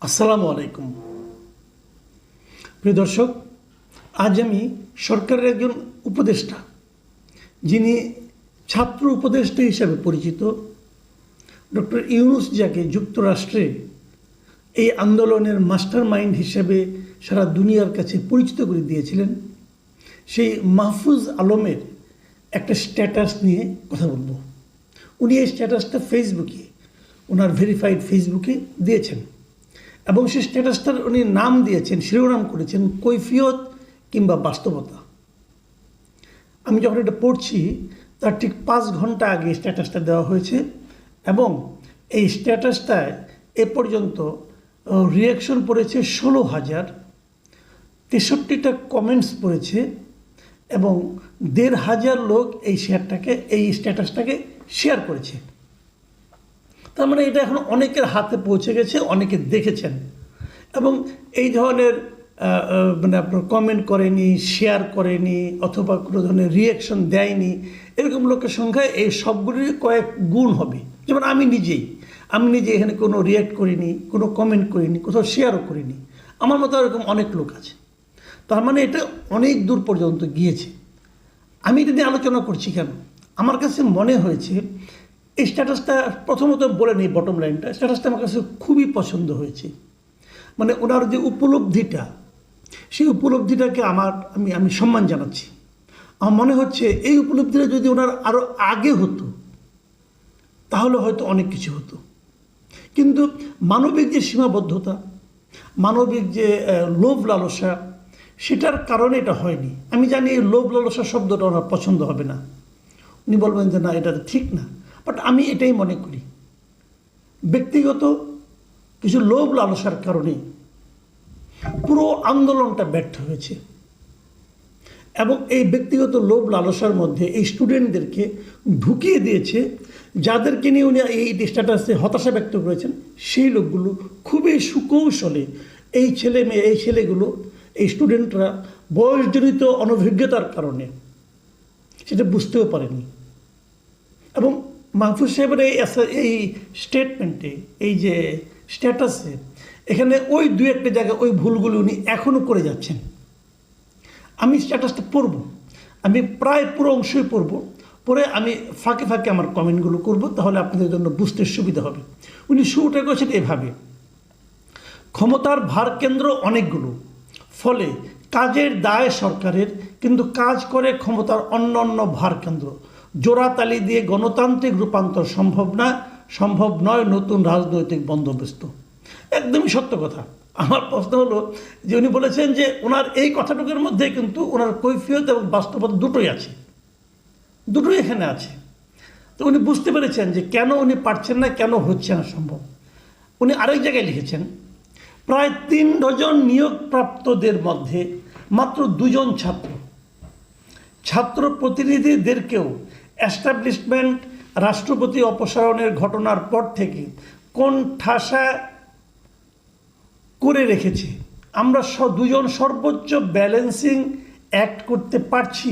আসসালামু আলাইকুম প্রিয় দর্শক, আজ আমি সরকারের একজন উপদেষ্টা, যিনি ছাত্র উপদেষ্টা হিসাবে পরিচিত, ডক্টর ইউনূস, যাকে যুক্তরাষ্ট্রে এই আন্দোলনের মাস্টার মাইন্ড হিসেবে সারা দুনিয়ার কাছে পরিচিত করে দিয়েছিলেন, সেই মাহফুজ আলমের একটা স্ট্যাটাস নিয়ে কথা বলবো। উনি এই স্ট্যাটাসটা ফেসবুকে, ওনার ভেরিফাইড ফেসবুকে দিয়েছেন এবং সেই স্ট্যাটাসটার উনি নাম দিয়েছেন, শিরোনাম করেছেন কৈফিয়ত কিংবা বাস্তবতা। আমি যখন এটা পড়ছি তার ঠিক 5 ঘন্টা আগে স্ট্যাটাসটা দেওয়া হয়েছে এবং এই স্ট্যাটাসটায় এ পর্যন্ত রিয়াকশন পড়েছে 16,000, 63টা কমেন্টস পড়েছে এবং 1,500 লোক এই স্ট্যাটাসটাকে শেয়ার করেছে। তার মানে এটা এখন অনেকের হাতে পৌঁছে গেছে, অনেকে দেখেছেন এবং এই ধরনের মানে আপনার কমেন্ট করেনি, শেয়ার করেনি অথবা কোনো ধরনের রিয়াকশন দেয়নি, এরকম লোকের সংখ্যা এই সবগুলির কয়েক গুণ হবে। যেমন আমি নিজে এখানে কোনো রিয়াক্ট করিনি, কোনো কমেন্ট করিনি, কোথাও শেয়ারও করিনি। আমার মতো এরকম অনেক লোক আছে। তার মানে এটা অনেক দূর পর্যন্ত গিয়েছে। আমি এটা নিয়ে আলোচনা করছি কেন? আমার কাছে মনে হয়েছে এই স্ট্যাটাসটা, প্রথমত বলে নিই বটম লাইনটা, স্ট্যাটাসটা আমার কাছে খুবই পছন্দ হয়েছে। মানে ওনার যে উপলব্ধিটা, সেই উপলব্ধিটাকে আমি সম্মান জানাচ্ছি। আমার মনে হচ্ছে এই উপলব্ধিটা যদি ওনার আরও আগে হতো তাহলে হয়তো অনেক কিছু হতো। কিন্তু মানবিক যে সীমাবদ্ধতা, মানবিক যে লোভ লালসা, সেটার কারণে এটা হয়নি। আমি জানি এই লোভ লালসা শব্দটা ওনার পছন্দ হবে না, উনি বলবেন যে না, এটা ঠিক না, বাট আমি এটাই মনে করি ব্যক্তিগত কিছু লোভ লালসার কারণে পুরো আন্দোলনটা ব্যর্থ হয়েছে। এবং এই ব্যক্তিগত লোভ লালসার মধ্যে এই স্টুডেন্টদেরকে ঢুকিয়ে দিয়েছে, যাদেরকে নিয়ে উনি এই স্ট্যাটাসে হতাশা ব্যক্ত করেছেন, সেই লোকগুলো খুবই সুকৌশলে এই ছেলেগুলো, এই স্টুডেন্টরা বয়সজনিত অনভিজ্ঞতার কারণে সেটা বুঝতেও পারেনি। এবং মাহফুজ সাহেবের এই স্টেটমেন্টে, এই যে স্ট্যাটাসে, এখানে ওই 2-1টা জায়গায় ওই ভুলগুলো উনি এখনও করে যাচ্ছেন। আমি স্ট্যাটাসটা পড়ব, আমি প্রায় পুরো অংশই পড়ব, পরে আমি ফাঁকে ফাঁকে আমার কমেন্টগুলো করব, তাহলে আপনাদের জন্য বুঝতে সুবিধা হবে। উনি শুরুটা করেছেন এভাবে: ক্ষমতার ভার কেন্দ্র অনেকগুলো, ফলে কাজের দায় সরকারের, কিন্তু কাজ করে ক্ষমতার অন্য ভার কেন্দ্র। জোড়াতালি দিয়ে গণতান্ত্রিক রূপান্তর সম্ভব নয় নতুন রাজনৈতিক বন্দোবস্ত। একদমই সত্য কথা। আমার প্রশ্ন হলো যে উনি বলেছেন যে ওনার এই কথাটুকুর মধ্যে কিন্তু ওনার কৈফিয়ত এবং বাস্তবতা দুটোই আছে, দুটোই এখানে আছে। তো উনি বুঝতে পেরেছেন যে কেন উনি পারছেন না, কেন হচ্ছে না সম্ভব। উনি আরেক জায়গায় লিখেছেন, প্রায় 3 ডজন নিয়োগপ্রাপ্তদের মধ্যে মাত্র 2 জন ছাত্র প্রতিনিধিদেরকেও এস্টাবলিশমেন্ট রাষ্ট্রপতি অপসারণের ঘটনার পর থেকে কোন ঠাসা করে রেখেছে। আমরা 2 জন সর্বোচ্চ ব্যালেন্সিং অ্যাক্ট করতে পারছি,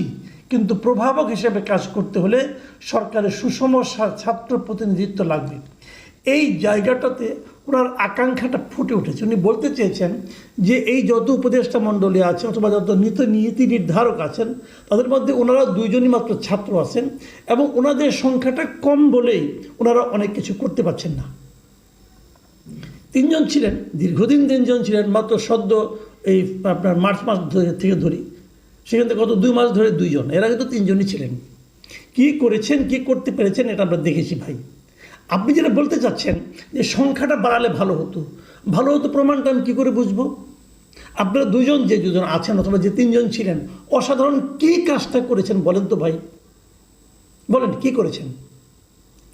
কিন্তু প্রভাবক হিসেবে কাজ করতে হলে সরকারের সুষম ছাত্র প্রতিনিধিত্ব লাগবে। এই জায়গাটাতে ওনার আকাঙ্ক্ষাটা ফুটে উঠেছে। উনি বলতে চেয়েছেন যে এই যত উপদেষ্টা মণ্ডলী আছে অথবা যত নীতি নির্ধারক আছেন, তাদের মধ্যে ওনারা 2 জনই মাত্র ছাত্র আছেন এবং ওনাদের সংখ্যাটা কম বলেই ওনারা অনেক কিছু করতে পারছেন না। 3 জন ছিলেন, দীর্ঘদিন 3 জন ছিলেন, মাত্র সদ্য এই আপনার মার্চ মাস থেকে ধরি, সেখান থেকে গত 2 মাস ধরে 2 জন, এর আগে তো 3 জনই ছিলেন। কি করেছেন, কি করতে পেরেছেন, এটা আমরা দেখেছি ভাই। আপনি যেটা বলতে চাচ্ছেন যে সংখ্যাটা বাড়ালে ভালো হতো, প্রমাণটা আমি কী করে বুঝবো? আপনারা 2 জন, যে 2 জন আছেন অথবা যে 3 জন ছিলেন, অসাধারণ কী কাজটা করেছেন বলেন তো ভাই, বলেন কী করেছেন?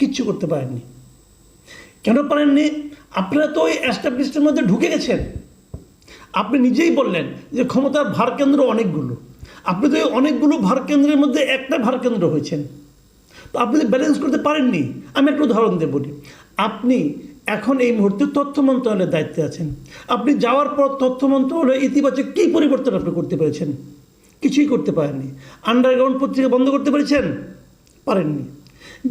কিচ্ছু করতে পারেননি। কেন পারেননি? আপনারা তো ওই এস্টাবলিশমেন্টের মধ্যে ঢুকে গেছেন। আপনি নিজেই বললেন যে ক্ষমতার ভারকেন্দ্র অনেকগুলো, আপনি তো অনেকগুলো ভারকেন্দ্রের মধ্যে একটা ভারকেন্দ্র হয়েছেন, তো আপনি ব্যালেন্স করতে পারেননি। আমি একটা উদাহরণ দেব। আপনি এখন এই মুহূর্তে তথ্য মন্ত্রণালয়ের দায়িত্বে আছেন। আপনি যাওয়ার পর তথ্য মন্ত্রণালয়ে ইতিবাচক কী পরিবর্তন আপনি করতে পেরেছেন? কিছুই করতে পারেননি। আন্ডারগ্রাউন্ড পত্রিকা বন্ধ করতে পেরেছেন? পারেননি।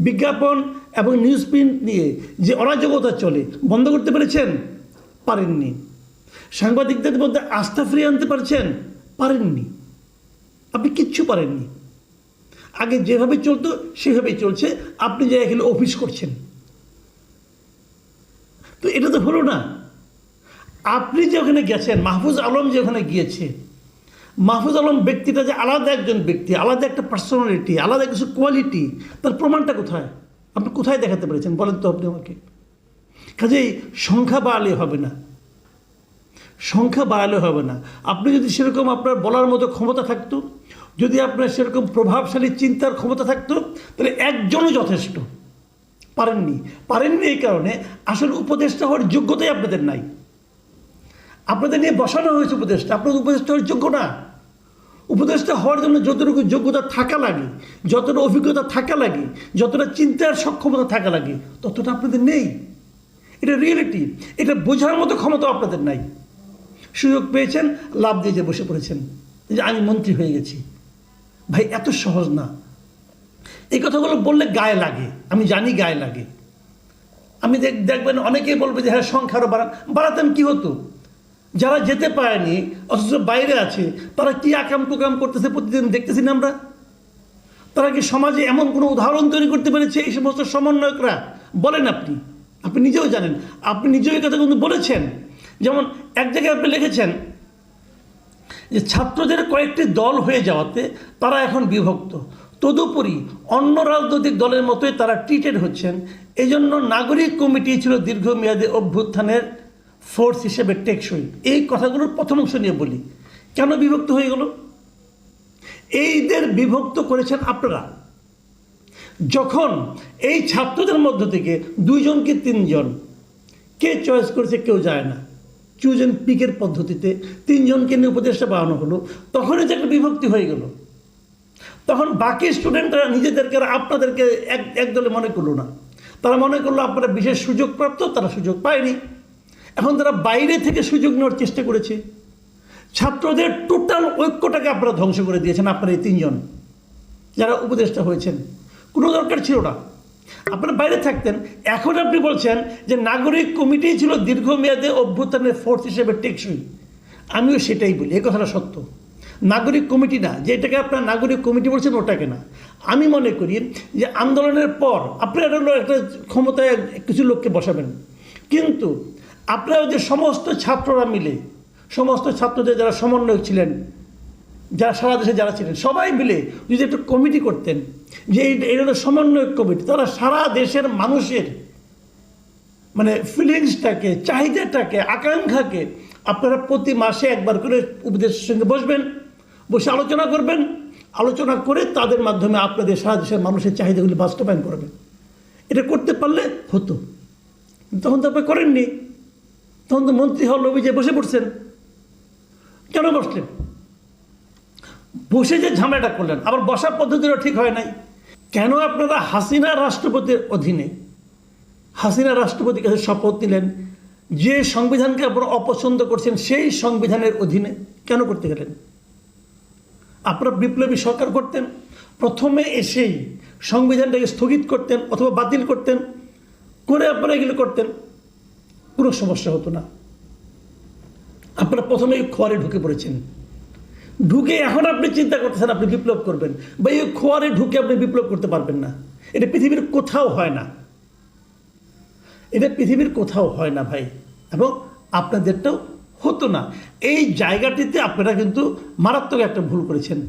বিজ্ঞাপন এবং নিউজ প্রিন্ট নিয়ে যে অরাজকতা চলে, বন্ধ করতে পেরেছেন? পারেননি। সাংবাদিকদের মধ্যে আস্থা ফিরিয়ে আনতে পারছেন? পারেননি। আপনি কিচ্ছু পারেননি। আগে যেভাবে চলতো সেভাবেই চলছে, আপনি যে এখানে অফিস করছেন। তো এটা তো হলো না। আপনি যে ওখানে গেছেন, মাহফুজ আলম যে ওখানে গিয়েছে, মাহফুজ আলম ব্যক্তিটা যে আলাদা একজন ব্যক্তি, আলাদা একটা পার্সোনালিটি, আলাদা কিছু কোয়ালিটি, তার প্রমাণটা কোথায়? আপনি কোথায় দেখাতে পেরেছেন বলেন তো আপনি আমাকে? কাজেই সংখ্যা বাড়ালে হবে না, সংখ্যা বাড়ালে হবে না। আপনি যদি সেরকম আপনার বলার মতো ক্ষমতা থাকতো, যদি আপনার সেরকম প্রভাবশালী চিন্তার ক্ষমতা থাকতো, তাহলে একজনও যথেষ্ট। পারেননি। পারেননি এই কারণে আসলে উপদেষ্টা হওয়ার যোগ্যতাই আপনাদের নাই। আপনাদের নিয়ে বসানো হয়েছে উপদেষ্টা, আপনাদের উপদেষ্টা হওয়ার যোগ্য না। উপদেষ্টা হওয়ার জন্য যতটুকু যোগ্যতা থাকা লাগে, যতটা অভিজ্ঞতা থাকা লাগে, যতটা চিন্তার সক্ষমতা থাকা লাগে, ততটা আপনাদের নেই। এটা রিয়েলিটি। এটা বোঝার মতো ক্ষমতা আপনাদের নাই। সুযোগ পেয়েছেন, লাভ দিয়ে যে বসে পড়েছেন যে আমি মন্ত্রী হয়ে গেছি। ভাই এত সহজ না। এই কথাগুলো বললে গায়ে লাগে, আমি জানি গায়ে লাগে। আমি দেখবেন অনেকেই বলবে যে হ্যাঁ সংখ্যা আরও বাড়াতাম কি হতো? যারা যেতে পারেনি অথচ বাইরে আছে, তারা কি আকাম কুকাম করতেছে প্রতিদিন দেখতেছি না আমরা। তারা কি সমাজে এমন কোনো উদাহরণ তৈরি করতে পেরেছে এই সমস্ত সমন্বয়করা? বলেন আপনি নিজেও জানেন, আপনি নিজেও এই কথা কিন্তু বলেছেন। যেমন এক জায়গায় আপনি লিখেছেন যে ছাত্রদের কয়েকটি দল হয়ে যাওয়াতে তারা এখন বিভক্ত, তদুপরি অন্য রাজনৈতিক দলের মতোই তারা ট্রিটেড হচ্ছেন। এই জন্য নাগরিক কমিটি ছিল দীর্ঘমেয়াদী অভ্যুত্থানের ফোর্স হিসেবে টেকসই। এই কথাগুলোর প্রথম অংশ নিয়ে বলি, কেন বিভক্ত হয়ে গেল? এইদের বিভক্ত করেছেন আপনারা। যখন এই ছাত্রদের মধ্য থেকে 2 জন কি 3 জন, কে চয়েস করেছে কেউ যায় না, চুজ অ্যান্ড পিকের পদ্ধতিতে 3 জনকে নিয়ে উপদেষ্টা বানানো হলো, তখনই যে একটা বিভক্তি হয়ে গেল। তখন বাকি স্টুডেন্টরা নিজেদেরকে আপনাদেরকে এক দলে মনে করলো না, তারা মনে করলো আপনারা বিশেষ সুযোগ প্রাপ্ত, তারা সুযোগ পায়নি। এখন তারা বাইরে থেকে সুযোগ নেওয়ার চেষ্টা করেছে। ছাত্রদের টোটাল ঐক্যটাকে আপনারা ধ্বংস করে দিয়েছেন, আপনারা এই 3 জন যারা উপদেষ্টা হয়েছেন। কোনো দরকার ছিল না, আপনারা বাইরে থাকতেন। এখন আপনি বলছেন যে নাগরিক কমিটি ছিল দীর্ঘমেয়াদে অভ্যুত্থানের ফোর্স হিসেবে টেকসই। আমিও সেটাই বলি, এই কথাটা সত্য। নাগরিক কমিটি না, যেটাকে আপনারা নাগরিক কমিটি বলছেন ওটাকে না। আমি মনে করি যে আন্দোলনের পর আপনারা একটা ক্ষমতায় কিছু লোককে বসাবেন, কিন্তু আপনারা যে সমস্ত ছাত্ররা মিলে, সমস্ত ছাত্রদের যারা সমন্বয়ক ছিলেন, যারা সারা দেশে যারা ছিলেন, সবাই মিলে যদি একটা কমিটি করতেন, যে এটা হলো সমন্বয়ক কমিটি, তারা সারা দেশের মানুষের মানে ফিলিংসটাকে, চাহিদাটাকে, আকাঙ্ক্ষাকে আপনারা প্রতি মাসে একবার করে উপদেষ্টার সঙ্গে বসবেন, বসে আলোচনা করবেন, আলোচনা করে তাদের মাধ্যমে আপনাদের সারা দেশের মানুষের চাহিদাগুলি বাস্তবায়ন করবেন। এটা করতে পারলে হতো। তখন তো আপনি করেননি। তখন তো মন্ত্রী হওয়ার লোভে যে বসে পড়ছেন। কেন বসলেন? বসে যে ঝামেলাটা করলেন, আবার বসার পদ্ধতিটা ঠিক হয় নাই। কেন আপনারা হাসিনা রাষ্ট্রপতির অধীনে, হাসিনা রাষ্ট্রপতির কাছে শপথ নিলেন, যে সংবিধানকে আপনারা অপছন্দ করছেন সেই সংবিধানের অধীনে কেন করতে গেলেন? আপনারা বিপ্লবী সরকার করতেন, প্রথমে এসেই সংবিধানটাকে স্থগিত করতেন অথবা বাতিল করতেন, করে আপনারা এগুলো করতেন, কোনো সমস্যা হতো না। আপনারা প্রথমেই খোয়ারে ঢুকে পড়েছেন। ঢুকে এখন আপনি চিন্তা করতেছেন আপনি বিপ্লব করবেন, বা এই খোয়ারে ঢুকে আপনি বিপ্লব করতে পারবেন না। এটা পৃথিবীর কোথাও হয় না, এটা পৃথিবীর কোথাও হয় না ভাই, এবং আপনাদেরটাও হতো না। এই জায়গাটিতে আপনারা কিন্তু মারাত্মক একটা ভুল করেছেন।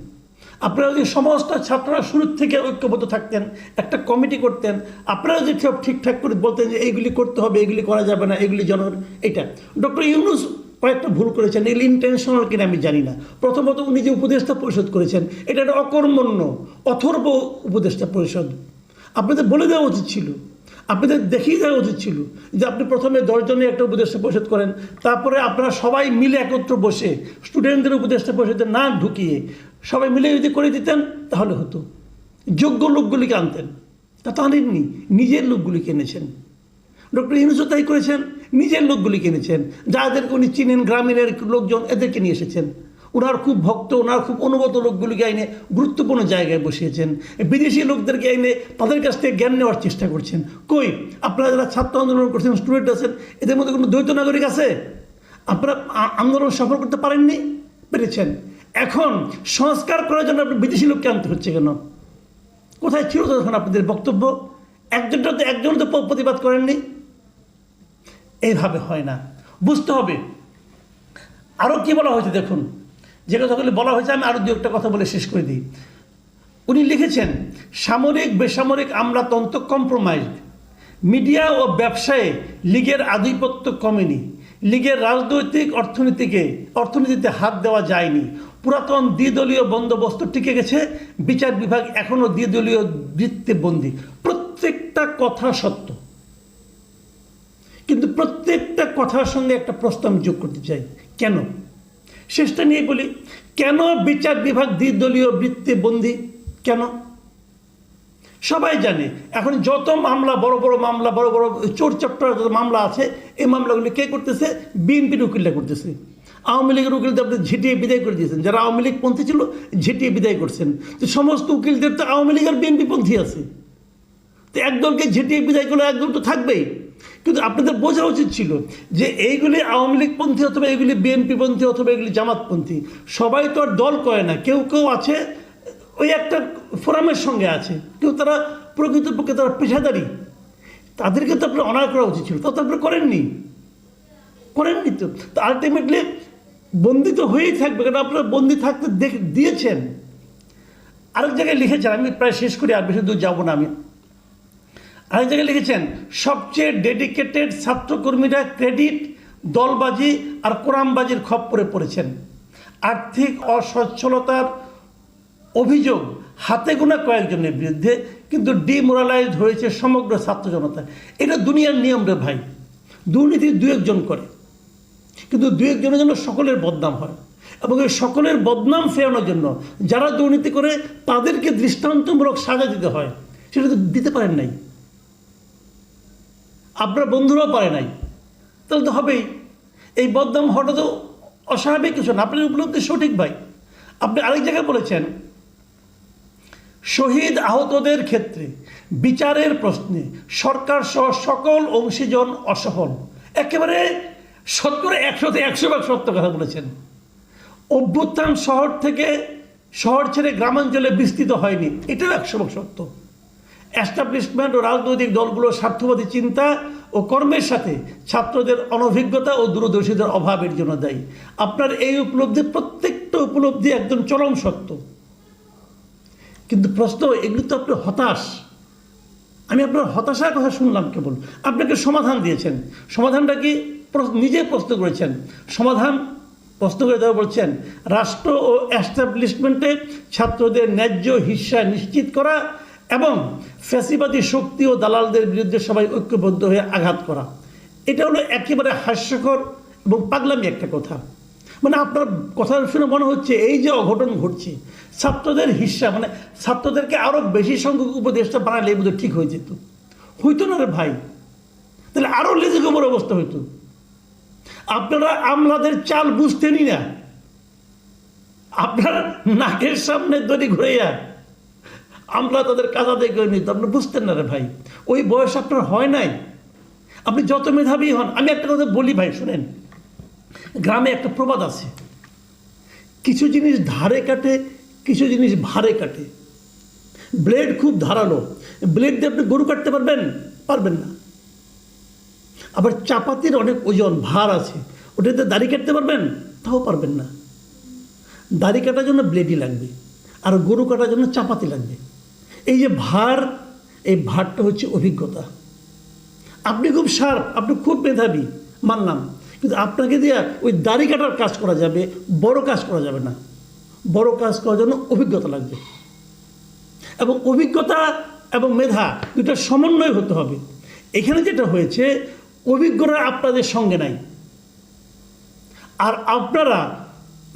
আপনারা যদি সমস্ত ছাত্ররা শুরুর থেকে ঐক্যবদ্ধ থাকতেন, একটা কমিটি করতেন, আপনারা যদি সব ঠিকঠাক করে বলতেন যে এইগুলি করতে হবে, এগুলি করা যাবে না, এগুলি জনগণ, এটা ডক্টর ইউনূস কয়েকটা ভুল করেছেন। এগুলি ইন্টেনশনাল কিনা আমি জানি না। প্রথমত উনি যে উপদেষ্টা পরিষদ করেছেন, এটা একটা অকর্মণ্য অথর্ব উপদেষ্টা পরিষদ। আপনাদের বলে দেওয়া উচিত ছিল, আপনাদের দেখিয়ে দেওয়া উচিত ছিল যে আপনি প্রথমে 10 জনের একটা উপদেষ্টা পরিষদ করেন, তারপরে আপনারা সবাই মিলে একত্র বসে স্টুডেন্টদের উপদেষ্টা পরিষদে না ঢুকিয়ে সবাই মিলে যদি করে দিতেন তাহলে হতো। যোগ্য লোকগুলিকে আনতেন, তা আনেননি, নিজের লোকগুলিকে এনেছেন। ডক্টর ইউনূসও তাই করেছেন, নিজের লোকগুলিকে এনেছেন, যাদেরকে উনি চিনেন, গ্রামীণের লোকজন, এদেরকে নিয়ে এসেছেন। ওনার খুব ভক্ত, ওনার খুব অনুগত লোকগুলিকে আইনে গুরুত্বপূর্ণ জায়গায় বসিয়েছেন, বিদেশি লোকদেরকে আইনে তাদের কাছ থেকে জ্ঞান নেওয়ার চেষ্টা করছেন। কই আপনারা যারা ছাত্র আন্দোলন করছেন, স্টুডেন্ট আছেন, এদের মধ্যে কোনো দ্বৈত নাগরিক আছে? আপনারা আন্দোলন সফল করতে পারেননি? পেরেছেন। এখন সংস্কার করার জন্য আপনি বিদেশি লোককে আনতে হচ্ছে কেন? কোথায় ছিল তখন আপনাদের বক্তব্য? একজন তো প্রতিবাদ করেননি। এইভাবে হয় না, বুঝতে হবে। আরও কি বলা হয়েছে দেখুন, যে কথাগুলি বলা হয়েছে আমি আরও দু একটা কথা বলে শেষ করে দিই। উনি লিখেছেন, সামরিক বেসামরিক আমলাতন্ত্র কম্প্রোমাইজ, মিডিয়া ও ব্যবসায়ে লীগের আধিপত্য কমেনি, লীগের রাজনৈতিক অর্থনীতিতে হাত দেওয়া যায়নি, পুরাতন দ্বিদলীয় বন্দোবস্ত টিকে গেছে, বিচার বিভাগ এখনও দ্বিদলীয় বৃত্তে বন্দী। প্রত্যেকটা কথা সত্য, কিন্তু প্রত্যেকটা কথার সঙ্গে একটা প্রশ্ন আমি যোগ করতে চাই। কেন? শেষটা নিয়ে বলি, কেন বিচার বিভাগ দ্বিদলীয় বৃত্তে বন্দী? কেন? সবাই জানে এখন যত মামলা, বড় বড় মামলা, বড় বড় চোর চট্টর যত মামলা আছে, এই মামলাগুলি কে করতেছে? বিএনপির উকিলরা করতেছে। আওয়ামী লীগের উকিলদের আপনি ঝেঁটিয়ে বিদায় করে দিয়েছেন। যারা আওয়ামী লীগ পন্থী ছিল ঝেঁটিয়ে বিদায় করছেন। তো সমস্ত উকিলদের তো আওয়ামী লীগ আর বিএনপি পন্থী আছে। তো একদলকে ঝেঁটিয়ে বিদায় করলে একদল তো থাকবেই। কিন্তু আপনাদের বোঝা উচিত ছিল যে এইগুলি আওয়ামী লীগ পন্থী অথবা এগুলি বিএনপি পন্থী অথবা এগুলি জামাতপন্থী। সবাই তো আর দল করে না, কেউ কেউ আছে ওই একটা ফোরামের সঙ্গে আছে, কেউ তারা প্রকৃতপক্ষে তারা পেশাদারি। তাদেরকে তো আপনার অনার করা উচিত ছিল, তা তো আপনি করেননি তো আলটিমেটলি বন্দি তো হয়েই থাকবে, কারণ আপনারা বন্দি থাকতে দিয়েছেন। আরেক জায়গায় লিখেছেন, আমি প্রায় শেষ করি, আর বেশি দূর যাবো না আমি। আরেক জায়গায় লিখেছেন, সবচেয়ে ডেডিকেটেড ছাত্রকর্মীরা ক্রেডিট, দলবাজি আর কোরআনবাজির খপ্পরে পড়েছেন। আর্থিক অসচ্ছলতার অভিযোগ হাতে গোনা কয়েকজনের বিরুদ্ধে, কিন্তু ডিমোরালাইজড হয়েছে সমগ্র ছাত্র জনতা। এটা দুনিয়ার নিয়ম রে ভাই। দুর্নীতি দু একজন করে, কিন্তু দু একজনের জন্য সকলের বদনাম হয়, এবং এই সকলের বদনাম ফেরানোর জন্য যারা দুর্নীতি করে তাদেরকে দৃষ্টান্তমূলক সাজা দিতে হয়। সেটা তো দিতে পারেন নাই, আপনার বন্ধুরাও পারে নাই, তাহলে তো হবেই। এই বদনাম হওয়াটা তো অস্বাভাবিক কিছু না। আপনার উপলব্ধি সঠিক ভাই। আপনি আরেক জায়গায় বলেছেন, শহীদ আহতদের ক্ষেত্রে বিচারের প্রশ্নে সরকার সহ সকল অংশীজন অসফল। একেবারে শতকরা 100% সত্য কথা বলেছেন। অভ্যুত্থান শহর ছেড়ে গ্রামাঞ্চলে বিস্তৃত হয়নি, এটাও 100% সত্য। এস্টাবলিশমেন্ট ও রাজনৈতিক দলগুলোর স্বার্থবাদী চিন্তা ও কর্মের সাথে ছাত্রদের অনভিজ্ঞতা ও দূরদর্শীদের অভাবের জন্য দায়ী। আপনার এই উপলব্ধি, প্রত্যেকটা উপলব্ধি একদম চরম সত্য। কিন্তু প্রশ্ন, এগুলি তো আপনি হতাশ। আমি আপনার হতাশার কথা শুনলাম কেবল, আপনাকে সমাধান দিয়েছেন। সমাধানটা কি? নিজে প্রশ্ন করেছেন। সমাধান প্রশ্ন করে দেওয়া বলছেন, রাষ্ট্র ও এস্টাবলিশমেন্টে ছাত্রদের ন্যায্য হিস্সা নিশ্চিত করা এবং ফ্যাসিবাদী শক্তি ও দালালদের বিরুদ্ধে সবাই ঐক্যবদ্ধ হয়ে আঘাত করা। এটা হলো একেবারে হাস্যকর এবং পাগলামি একটা কথা। মানে আপনার কথা শুনে মনে হচ্ছে এই যে অঘটন ঘটছে, ছাত্রদের হিস্সা, মানে ছাত্রদেরকে আরও বেশি সংখ্যক উপদেষ্টা বানালে এই বোধহয় ঠিক হয়ে যেত। হইতো না রে ভাই, তাহলে আরও লেজে গোবর অবস্থা হইতো। আপনারা আমলাদের চাল বুঝতেনই না। আপনার নাকের সামনে দড়ি ঘুরাইয়া আমলা তাদের কাজা দেখে নিত, আপনি বুঝতেন না রে ভাই। ওই বয়স আপনার হয় নাই। আপনি যত মেধাবী হন, আমি একটা কথা বলি ভাই, শোনেন। গ্রামে একটা প্রবাদ আছে, কিছু জিনিস ধারে কাটে, কিছু জিনিস ভারে কাটে। ব্লেড খুব ধারালো, ব্লেড দিয়ে আপনি গরু কাটতে পারবেন না। আবার চাপাতির অনেক ওজন, ভার আছে, ওটাতে দাড়ি কাটতে পারবেন, তাও পারবেন না। দাড়ি কাটার জন্য ব্লেডই লাগবে, আর গরু কাটার জন্য চাপাতি লাগবে। এই যে ভার, এই ভারটা হচ্ছে অভিজ্ঞতা। আপনি খুব শার্প, আপনি খুব মেধাবী, মানলাম, কিন্তু আপনাকে দিয়ে ওই দাড়ি কাটার কাজ করা যাবে, বড় কাজ করা যাবে না। বড় কাজ করার জন্য অভিজ্ঞতা লাগবে, এবং অভিজ্ঞতা এবং মেধা দুটার সমন্বয় হতে হবে। এখানে যেটা হয়েছে, অভিজ্ঞরা আপনাদের সঙ্গে নাই, আর আপনারা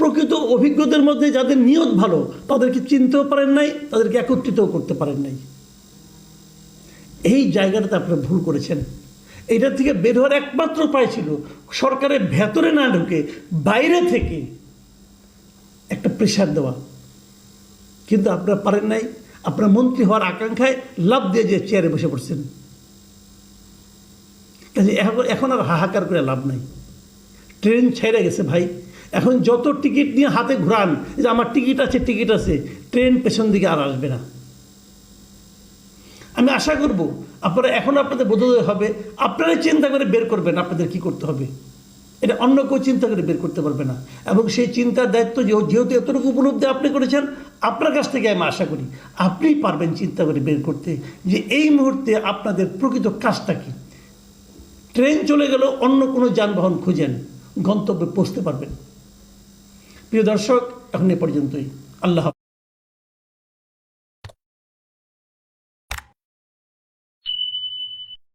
প্রকৃত অভিজ্ঞদের মধ্যে যাদের নিয়ত ভালো তাদেরকে চিনতেও পারেন নাই, তাদেরকে একত্রিতও করতে পারেন নাই। এই জায়গাটাতে আপনারা ভুল করেছেন। এটা থেকে বের হওয়ার একমাত্র উপায় ছিল সরকারের ভেতরে না ঢুকে বাইরে থেকে একটা প্রেশার দেওয়া, কিন্তু আপনারা পারেন নাই। আপনারা মন্ত্রী হওয়ার আকাঙ্ক্ষায় লাভ দিয়ে যে চেয়ারে বসে পড়ছেন। কাজে এখন আর হাহাকার করে লাভ নাই। ট্রেন ছেড়ে গেছে ভাই। এখন যত টিকিট নিয়ে হাতে ঘুরান যে আমার টিকিট আছে, ট্রেন পেছন দিকে আর আসবে না। আমি আশা করব আপনারা এখন আপনাদের বোধোদয় হবে, আপনারাই চিন্তা করে বের করবেন আপনাদের কি করতে হবে। এটা অন্য কেউ চিন্তা করে বের করতে পারবে না। এবং সেই চিন্তার দায়িত্ব যেহেতু এতটুকু উপলব্ধি আপনি করেছেন, আপনার কাছ থেকে আমি আশা করি আপনিই পারবেন চিন্তা করে বের করতে যে এই মুহূর্তে আপনাদের প্রকৃত কাজটা কী। ট্রেন চলে গেল, অন্য কোনো যানবাহন খুঁজেন, গন্তব্যে পৌঁছতে পারবেন। প্রিয় দর্শক, এখন এ পর্যন্তই। আল্লাহ।